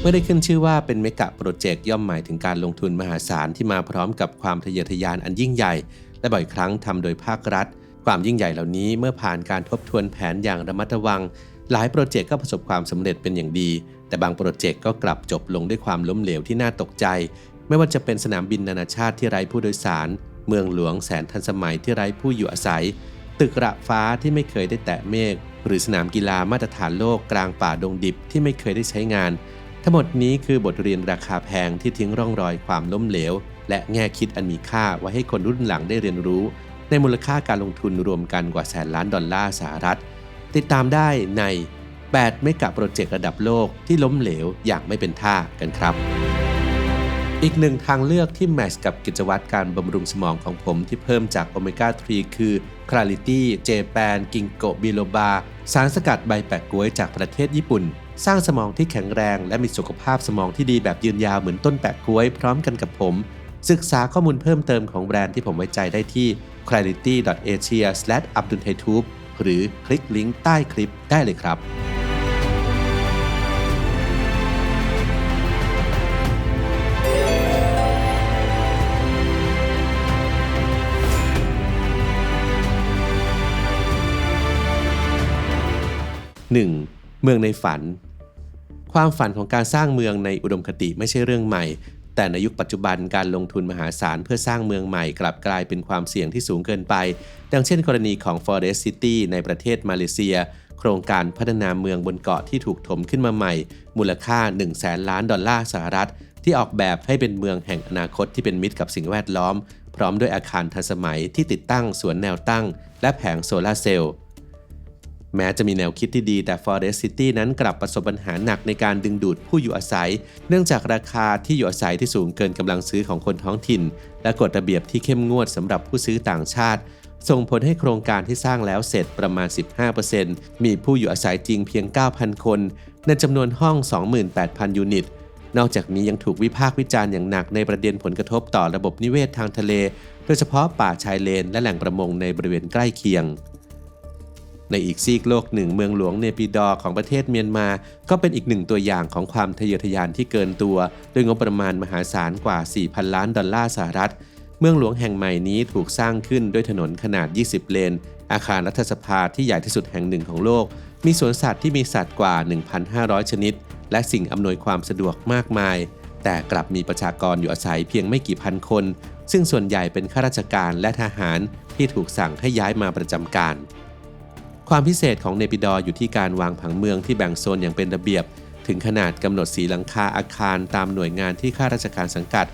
มื่อได้ขึ้นชื่อว่าเป็นเมกะโปรเจกต์ย่อมหมายถึงการลงทุนมหาศาลที่มาพร้อมกับความทะเยอทะยานอันยิ่งใหญ่และบ่อยครั้งทำโดยภาครัฐความยิ่งใหญ่เหล่านี้เมื่อผ่านการทบทวนแผนอย่างระมัดระวังหลายโปรเจกต์ก็ประสบความสำเร็จเป็นอย่างดีแต่บางโปรเจกต์ก็กลับจบลงด้วยความล้มเหลวที่น่าตกใจไม่ว่าจะเป็นสนามบินนานาชาติที่ไร้ผู้โดยสารเมืองหลวงแสนทันสมัยที่ไร้ผู้อยู่อาศัยตึกระฟ้าที่ไม่เคยได้แตะเมฆหรือสนามกีฬามาตรฐานโลกกลางป่าดงดิบที่ไม่เคยได้ใช้งานทั้งหมดนี้คือบทเรียนราคาแพงที่ทิ้งร่องรอยความล้มเหลวและแง่คิดอันมีค่าไว้ให้คนรุ่นหลังได้เรียนรู้ในมูลค่าการลงทุนรวมกันกว่าแสนล้านดอลลาร์สหรัฐติดตามได้ใน8เมกะโปรเจกต์ระดับโลกที่ล้มเหลวอย่างไม่เป็นท่ากันครับอีกหนึ่งทางเลือกที่แมทช์กับกิจวัตรการบำรุงสมองของผมที่เพิ่มจากโอเมก้า 3 คือ Clarity Japan Ginkgo Biloba สารสกัดใบแปะก๊วยจากประเทศญี่ปุ่นสร้างสมองที่แข็งแรงและมีสุขภาพสมองที่ดีแบบยืนยาวเหมือนต้นแปะก๊วยพร้อมกันกับผมศึกษาข้อมูลเพิ่มเติมของแบรนด์ที่ผมไว้ใจได้ที่ clarity.asia/abdultaytube หรือคลิกลิงก์ใต้คลิปได้เลยครับ1. เมืองในฝันความฝันของการสร้างเมืองในอุดมคติไม่ใช่เรื่องใหม่แต่ในยุคปัจจุบันการลงทุนมหาศาลเพื่อสร้างเมืองใหม่กลับกลายเป็นความเสี่ยงที่สูงเกินไปดังเช่นกรณีของ Forest City ในประเทศมาเลเซียโครงการพัฒนาเมืองบนเกาะที่ถูกถมขึ้นมาใหม่มูลค่า 100,000 ล้านดอลลาร์สหรัฐที่ออกแบบให้เป็นเมืองแห่งอนาคตที่เป็นมิตรกับสิ่งแวดล้อมพร้อมด้วยอาคารทันสมัยที่ติดตั้งสวนแนวตั้งและแผงโซลาร์เซลล์แม้จะมีแนวคิดที่ดีแต่ Forest City นั้นกลับประสบปัญหาหนักในการดึงดูดผู้อยู่อาศัยเนื่องจากราคาที่อยู่อาศัยที่สูงเกินกำลังซื้อของคนท้องถิ่นและกฎระเบียบที่เข้มงวดสำหรับผู้ซื้อต่างชาติส่งผลให้โครงการที่สร้างแล้วเสร็จประมาณ 15% มีผู้อยู่อาศัยจริงเพียง 9,000 คนในจำนวนห้อง 28,000 ยูนิตนอกจากนี้ยังถูกวิพากษ์วิจารณ์อย่างหนักในประเด็นผลกระทบต่อระบบนิเวศทางทะเลโดยเฉพาะป่าชายเลนและแหล่งประมงในบริเวณใกล้เคียงในอีกซีกโลกหนึ่งเมืองหลวงเนปิดอร์ของประเทศเมียนมาก็เป็นอีกหนึ่งตัวอย่างของความทะเยอทะยานที่เกินตัวด้วยงบประมาณมหาศาลกว่า 4,000 ล้านดอลลาร์สหรัฐเมืองหลวงแห่งใหม่นี้ถูกสร้างขึ้นด้วยถนนขนาด 20 เลนอาคารรัฐสภาที่ใหญ่ที่สุดแห่งหนึ่งของโลกมีสวนสัตว์ที่มีสัตว์กว่า 1,500 ชนิดและสิ่งอำนวยความสะดวกมากมายแต่กลับมีประชากรอยู่อาศัยเพียงไม่กี่พันคนซึ่งส่วนใหญ่เป็นข้าราชการและทหารที่ถูกสั่งให้ย้ายมาประจำการความพิเศษของเนปิดอร์อยู่ที่การวางผังเมืองที่แบ่งโซนอย่างเป็นระเบียบถึงขนาดกำหนดสีหลังคาอาคารตามหน่วยงานที่ข้าราชการสังกัด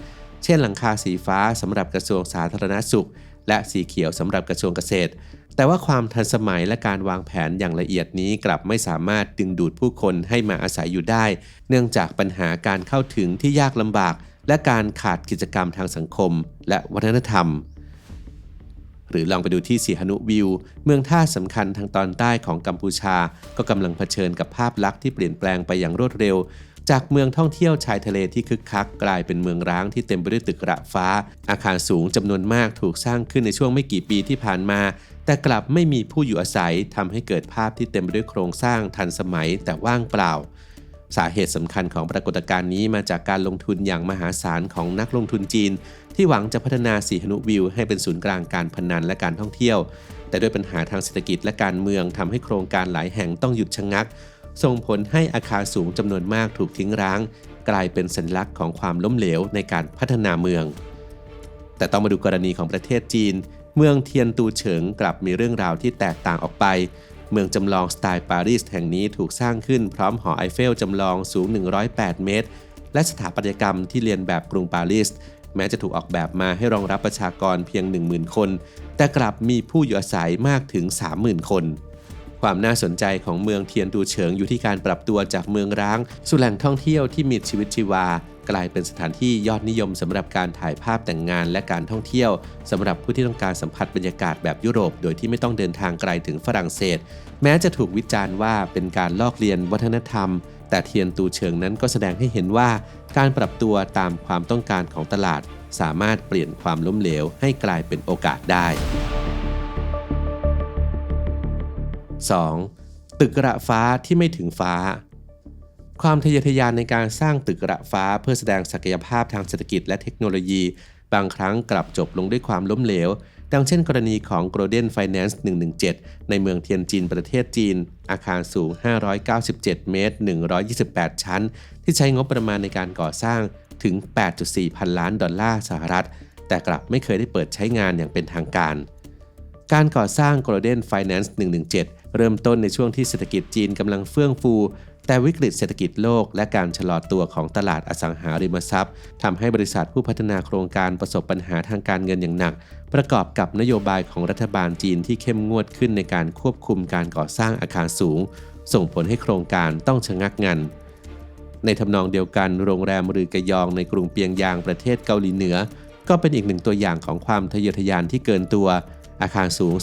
เช่นหลังคาสีฟ้าสำหรับกระทรวงสาธารณสุขและสีเขียวสำหรับกระทรวงเกษตรแต่ว่าความทันสมัยและการวางแผนอย่างละเอียดนี้กลับไม่สามารถดึงดูดผู้คนให้มาอาศัยอยู่ได้เนื่องจากปัญหาการเข้าถึงที่ยากลำบากและการขาดกิจกรรมทางสังคมและวัฒนธรรมหรือลองไปดูที่สีหนุวิวเมืองท่าสำคัญทางตอนใต้ของกัมพูชาก็กำลังเผชิญกับภาพลักษณ์ที่เปลี่ยนแปลงไปอย่างรวดเร็วจากเมืองท่องเที่ยวชายทะเลที่คึกคักกลายเป็นเมืองร้างที่เต็มไปด้วยตึกระฟ้าอาคารสูงจำนวนมากถูกสร้างขึ้นในช่วงไม่กี่ปีที่ผ่านมาแต่กลับไม่มีผู้อยู่อาศัยทำให้เกิดภาพที่เต็มไปด้วยโครงสร้างทันสมัยแต่ว่างเปล่าสาเหตุสำคัญของปรากฏการณ์นี้มาจากการลงทุนอย่างมหาศาลของนักลงทุนจีนที่หวังจะพัฒนาสีหนุวิวให้เป็นศูนย์กลางการพนันและการท่องเที่ยวแต่ด้วยปัญหาทางเศรษฐกิจและการเมืองทำให้โครงการหลายแห่งต้องหยุดชะงักส่งผลให้อาคารสูงจำนวนมากถูกทิ้งร้างกลายเป็นสัญลักษณ์ของความล้มเหลวในการพัฒนาเมืองแต่ต้องมาดูกรณีของประเทศจีนเมืองเทียนตูเฉิงกลับมีเรื่องราวที่แตกต่างออกไปเมืองจำลองสไตล์ปารีสแห่งนี้ถูกสร้างขึ้นพร้อมหอไอเฟลจำลองสูง108 เมตรและสถาปัตยกรรมที่เรียนแบบกรุงปารีสแม้จะถูกออกแบบมาให้รองรับประชากรเพียง 10,000 คนแต่กลับมีผู้อยู่อาศัยมากถึง 30,000 คนความน่าสนใจของเมืองเทียนตูเฉิงอยู่ที่การปรับตัวจากเมืองร้างสู่แหล่งท่องเที่ยวที่มีชีวิตชีวากลายเป็นสถานที่ยอดนิยมสำหรับการถ่ายภาพแต่งงานและการท่องเที่ยวสำหรับผู้ที่ต้องการสัมผัสบรรยากาศแบบยุโรปโดยที่ไม่ต้องเดินทางไกลถึงฝรั่งเศสแม้จะถูกวิจารณ์ว่าเป็นการลอกเลียนวัฒนธรรมแต่เทียนตูเฉิงนั้นก็แสดงให้เห็นว่าการปรับตัวตามความต้องการของตลาดสามารถเปลี่ยนความล้มเหลวให้กลายเป็นโอกาสได้ 2. ตึกระฟ้าที่ไม่ถึงฟ้า ความทะเยอทะยานในการสร้างตึกระฟ้าเพื่อแสดงศักยภาพทางเศรษฐกิจและเทคโนโลยีบางครั้งกลับจบลงด้วยความล้มเหลวดังเช่นกรณีของ Golden Finance 117 ในเมืองเทียนจินประเทศจีนอาคารสูง597 เมตร128 ชั้นที่ใช้งบประมาณในการก่อสร้างถึง 8.4 พันล้านดอลลาร์สหรัฐแต่กลับไม่เคยได้เปิดใช้งานอย่างเป็นทางการการก่อสร้าง Golden Finance 117 เริ่มต้นในช่วงที่เศรษฐกิจจีนกำลังเฟื่องฟูแต่วิกฤตเศรษฐกิจโลกและการชะลอตัวของตลาดอสังหาริมทรัพย์ทำให้บริษัทผู้พัฒนาโครงการประสบปัญหาทางการเงินอย่างหนักประกอบกับนโยบายของรัฐบาลจีนที่เข้มงวดขึ้นในการควบคุมการก่อสร้างอาคารสูงส่งผลให้โครงการต้องชะงักงันในทำนองเดียวกันโรงแรมรือกะยองในกรุงเปียงยางประเทศเกาหลีเหนือก็เป็นอีกหนึ่งตัวอย่างของความทะเยอทะยานที่เกินตัวอาคารสูง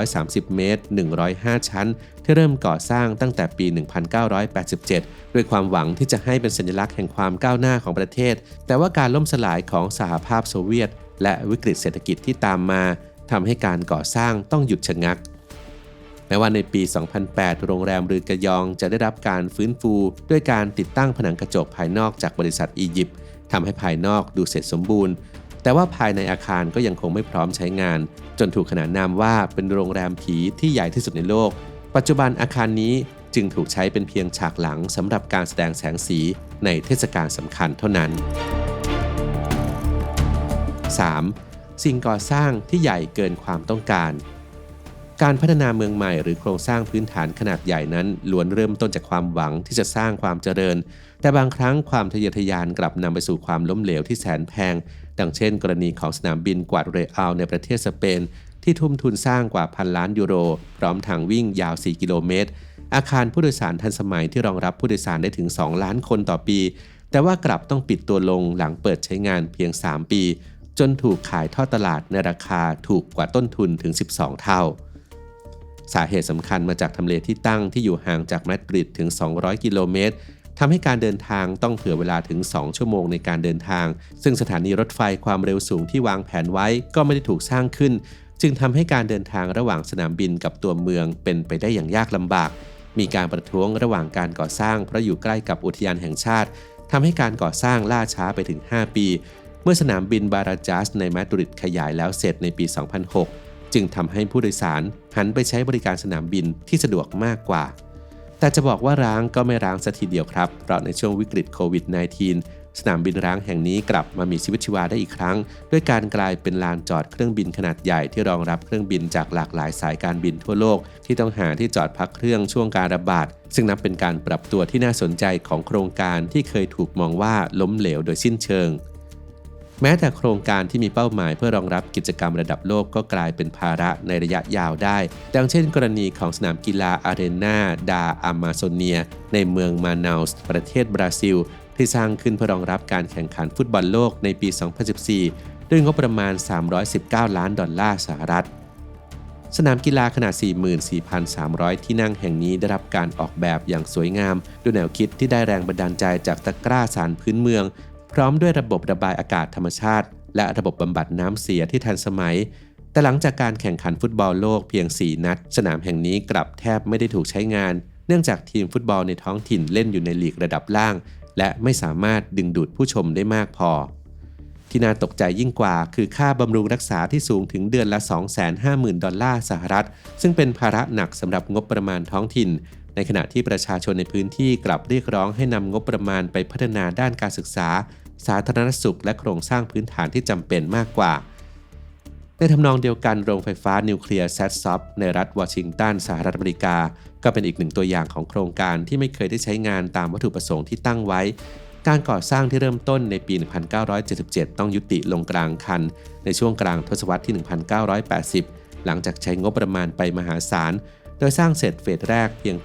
330 เมตร105 ชั้นที่เริ่มก่อสร้างตั้งแต่ปี 1987 ด้วยความหวังที่จะให้เป็นสัญลักษณ์แห่งความก้าวหน้าของประเทศแต่ว่าการล่มสลายของสหภาพโซเวียตและวิกฤตเศรษฐกิจที่ตามมาทำให้การก่อสร้างต้องหยุดชะงักแม้ว่าในปี 2008 โรงแรมรือกะยองจะได้รับการฟื้นฟูด้วยการติดตั้งผนังกระจกภายนอกจากบริษัทอียิปต์ทำให้ภายนอกดูเสร็จสมบูรณ์แต่ว่าภายในอาคารก็ยังคงไม่พร้อมใช้งานจนถูกขนานนามว่าเป็นโรงแรมผีที่ใหญ่ที่สุดในโลกปัจจุบันอาคารนี้จึงถูกใช้เป็นเพียงฉากหลังสำหรับการแสดงแสงสีในเทศกาลสำคัญเท่านั้น 3. สิ่งก่อสร้างที่ใหญ่เกินความต้องการการพัฒนาเมืองใหม่หรือโครงสร้างพื้นฐานขนาดใหญ่นั้นล้วนเริ่มต้นจากความหวังที่จะสร้างความเจริญแต่บางครั้งความทะเยอทะยานกลับนำไปสู่ความล้มเหลวที่แสนแพงดังเช่นกรณีของสนามบินกวาดเรอัลในประเทศสเปนที่ทุ่มทุนสร้างกว่า1,000 ล้านยูโรพร้อมทางวิ่งยาว 4 กิโลเมตรอาคารผู้โดยสารทันสมัยที่รองรับผู้โดยสารได้ถึง 2 ล้านคนต่อปีแต่ว่ากลับต้องปิดตัวลงหลังเปิดใช้งานเพียง 3 ปีจนถูกขายทอดตลาดในราคาถูกกว่าต้นทุนถึง 12 เท่าสาเหตุสำคัญมาจากทำเลที่ตั้งที่อยู่ห่างจากมาดริดถึง 200 กิโลเมตรทำให้การเดินทางต้องเผื่อเวลาถึง 2 ชั่วโมงในการเดินทางซึ่งสถานีรถไฟความเร็วสูงที่วางแผนไว้ก็ไม่ได้ถูกสร้างขึ้นจึงทำให้การเดินทางระหว่างสนามบินกับตัวเมืองเป็นไปได้อย่างยากลำบากมีการประท้วงระหว่างการก่อสร้างเพราะอยู่ใกล้กับอุทยานแห่งชาติทำให้การก่อสร้างล่าช้าไปถึง 5 ปีเมื่อสนามบินบาราจัสในมาดริดขยายแล้วเสร็จในปี 2006 จึงทำให้ผู้โดยสารหันไปใช้บริการสนามบินที่สะดวกมากกว่าแต่จะบอกว่าร้างก็ไม่ร้างซะทีเดียวครับเพราะในช่วงวิกฤตโควิด -19 สนามบินร้างแห่งนี้กลับมามีชีวิตชีวาได้อีกครั้งด้วยการกลายเป็นลานจอดเครื่องบินขนาดใหญ่ที่รองรับเครื่องบินจากหลากหลายสายการบินทั่วโลกที่ต้องหาที่จอดพักเครื่องช่วงการระบาดซึ่งนับเป็นการปรับตัวที่น่าสนใจของโครงการที่เคยถูกมองว่าล้มเหลวโดยสิ้นเชิงแม้แต่โครงการที่มีเป้าหมายเพื่อรองรับกิจกรรมระดับโลกก็กลายเป็นภาระในระยะยาวได้ดังเช่นกรณีของสนามกีฬาอารีนาดาอามาโซเนียในเมืองมานาสประเทศบราซิลที่สร้างขึ้นเพื่อรองรับการแข่งขันฟุตบอลโลกในปี 2014 ด้วยงบประมาณ 319 ล้านดอลลาร์สหรัฐสนามกีฬาขนาด 44,300 ที่นั่งแห่งนี้ได้รับการออกแบบอย่างสวยงามด้วยแนวคิดที่ได้แรงบันดาลใจจากตะกร้าสารพื้นเมืองพร้อมด้วยระบบระบายอากาศธรรมชาติและระบบบำบัดน้ำเสียที่ทันสมัยแต่หลังจากการแข่งขันฟุตบอลโลกเพียง 4 นัดสนามแห่งนี้กลับแทบไม่ได้ถูกใช้งานเนื่องจากทีมฟุตบอลในท้องถิ่นเล่นอยู่ในลีกระดับล่างและไม่สามารถดึงดูดผู้ชมได้มากพอที่น่าตกใจยิ่งกว่าคือค่าบำรุงรักษาที่สูงถึงเดือนละ 250,000 ดอลลาร์สหรัฐซึ่งเป็นภาระหนักสำหรับงบประมาณท้องถิ่นในขณะที่ประชาชนในพื้นที่กลับเรียกร้องให้นำงบประมาณไปพัฒนาด้านการศึกษาสาธารณสุขและโครงสร้างพื้นฐานที่จำเป็นมากกว่าในทำนองเดียวกันโรงไฟฟ้านิวเคลียร์แซดซอฟในรัฐวอชิงตันสหรัฐอเมริกาก็เป็นอีกหนึ่งตัวอย่างของโครงการที่ไม่เคยได้ใช้งานตามวัตถุประสงค์ที่ตั้งไว้การก่อสร้างที่เริ่มต้นในปี 1977 ต้องยุติลงกลางคันในช่วงกลางทศวรรษที่ 1980 หลังจากใช้งบประมาณไปมหาศาลโดยสร้างเสร็จเฟสแรกเพียง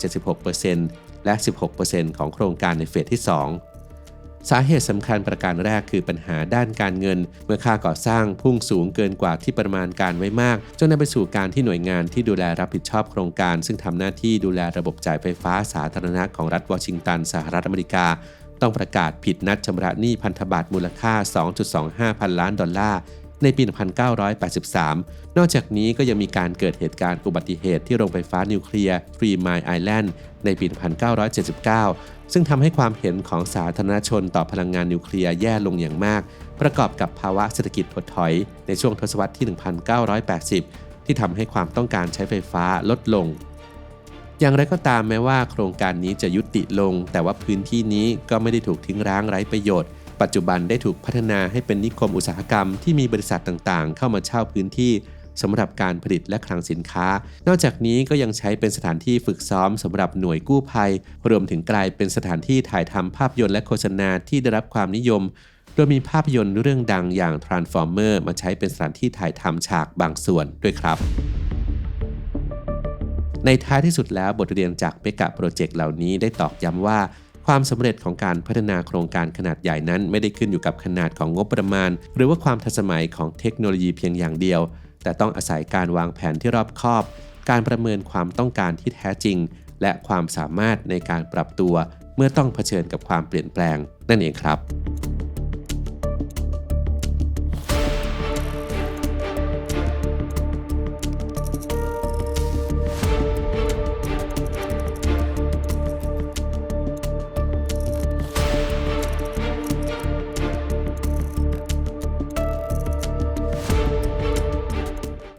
76% และ 16% ของโครงการในเฟสที่ 2สาเหตุสำคัญประการแรกคือปัญหาด้านการเงินเมื่อค่าก่อสร้างพุ่งสูงเกินกว่าที่ประมาณการไว้มากจนนำไปสู่การที่หน่วยงานที่ดูแลรับผิดชอบโครงการซึ่งทำหน้าที่ดูแลระบบจ่ายไฟฟ้าสาธารณะของรัฐวอชิงตันสหรัฐอเมริกาต้องประกาศผิดนัดชำระหนี้พันธบัตรมูลค่า 2.25 พันล้านดอลลาร์ ในปี 1983 นอกจากนี้ก็ยังมีการเกิดเหตุการณ์อุบัติเหตุที่โรงไฟฟ้านิวเคลียร์ Three Mile Island ในปี 1979 ซึ่งทำให้ความเห็นของสาธารณชนต่อพลังงานนิวเคลียร์แย่ลงอย่างมากประกอบกับภาวะเศรษฐกิจถดถอยในช่วงทศวรรษที่ 1980 ที่ทำให้ความต้องการใช้ไฟฟ้าลดลงอย่างไรก็ตามแม้ว่าโครงการนี้จะยุติลงแต่ว่าพื้นที่นี้ก็ไม่ได้ถูกทิ้งร้างไร้ประโยชน์ปัจจุบันได้ถูกพัฒนาให้เป็นนิคมอุตสาหกรรมที่มีบริษัทต่างๆเข้ามาเช่าพื้นที่สำหรับการผลิตและคลังสินค้านอกจากนี้ก็ยังใช้เป็นสถานที่ฝึกซ้อมสำหรับหน่วยกู้ภัยรวมถึงกลายเป็นสถานที่ถ่ายทำภาพยนตร์และโฆษณาที่ได้รับความนิยมโดยมีภาพยนตร์เรื่องดังอย่าง Transformer มาใช้เป็นสถานที่ถ่ายทำฉากบางส่วนด้วยครับในท้ายที่สุดแล้วบทเรียนจากเมกะโปรเจกต์เหล่านี้ได้ตอกย้ำว่าความสำเร็จของการพัฒนาโครงการขนาดใหญ่นั้นไม่ได้ขึ้นอยู่กับขนาดของงบประมาณหรือว่าความทันสมัยของเทคโนโลยีเพียงอย่างเดียวแต่ต้องอาศัยการวางแผนที่รอบคอบการประเมินความต้องการที่แท้จริงและความสามารถในการปรับตัวเมื่อต้องเผชิญกับความเปลี่ยนแปลงนั่นเองครับ